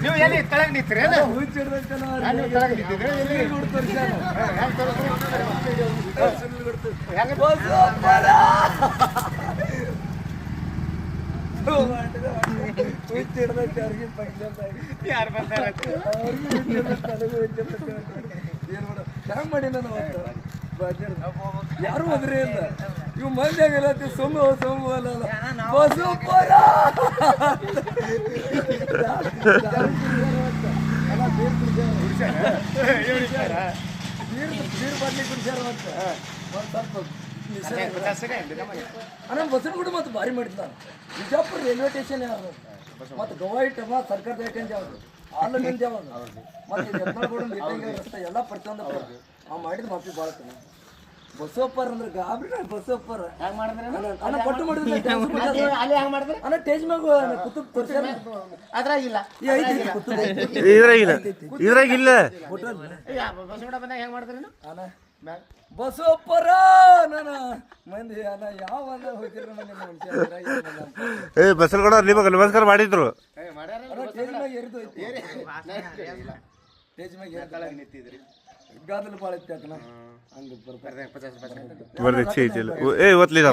ನೀವು ಎಲ್ಲಿ ಕೆಳಗೆ ನಿಂತ್ರಿ ಯಾರು ಬರ್ತಾರೆ ಯಾರು ಹೋದ್ರಿ ಇಲ್ಲ ಇವ್ ಮಂದಿ ಆಗಿಲ್ಲ ಸೊಮ್ಮು ಸೊಮ್ಮು ಅಲ್ಲ ಬಸಪ್ಪರ ನೀರು ಬರ್ಲಿ ಕುಡಿಸ್ಯಾರ ಅಣ್ಣ ಬಸ್ಸನ್ ಕೂಡ ಮತ್ತೆ ಭಾರಿ ಮಾಡಿದ್ದ ಬಿಜಾಪುರ ರೈಲ್ವೆ ಸ್ಟೇಷನ್ ಯಾವುದು ಮತ್ತೆ ಗವಾಯಿಟ್ ಸರ್ಕಾರದ ಐಟೆಂಟ್ ಯಾವುದು ಆಲೂರಿಂದ ಯಾವುದು ಮತ್ತೆ ಯತ್ನಾಳಗೌಡ ರಸ್ತೆ ಎಲ್ಲ ಪ್ರತಿಯೊಂದು ನಾವು ಮಾಡಿದ ಮಾಫಿ ಭಾಳ ಬಸವಪ್ಪರ ಅಂದ್ರೆ ಗಾಬರಿ ಬಸವಪ್ಪರ ಅಣ್ಣ ಪಟ್ಟು ಮಾಡಿದ್ರೆ ಅಣ್ಣ ಟೇಜ್ ಮ್ಯಾಗ ಕುತುಬ್ ತೋರ್ಸ್ಯಾರ ಅದ್ರಾಗಿಲ್ಲ ಇದ್ರಾಗಿಲ್ಲ ಹೆಂಗ್ ಮಾಡಿದ್ರಿ ಅಣ್ಣ ಬಸವಪ್ಪರ ನನ್ನ ಮಂದಿ ಅಣ್ಣ ಯಾವ ಹೋಗಿರ ಬಸಲ್ಗೌಡ ನಿಮಗೆ ನಮಸ್ಕಾರ ಮಾಡಿದ್ರು ಟೇಜ್ ಮ್ಯಾಗ ಎರಿದು ಟೇಜ್ ಮ್ಯಾಗ ನಿಂತಿದ್ರಿ ಗಾದಲು ಭಾಳ ಇತ್ತು ಅಣ್ಣ ಹಂಗೆ ಬರ್ದೆ ಚೀಟಿಲ್ಲ ಏ ಓದ್ಲಿಲ್ಲ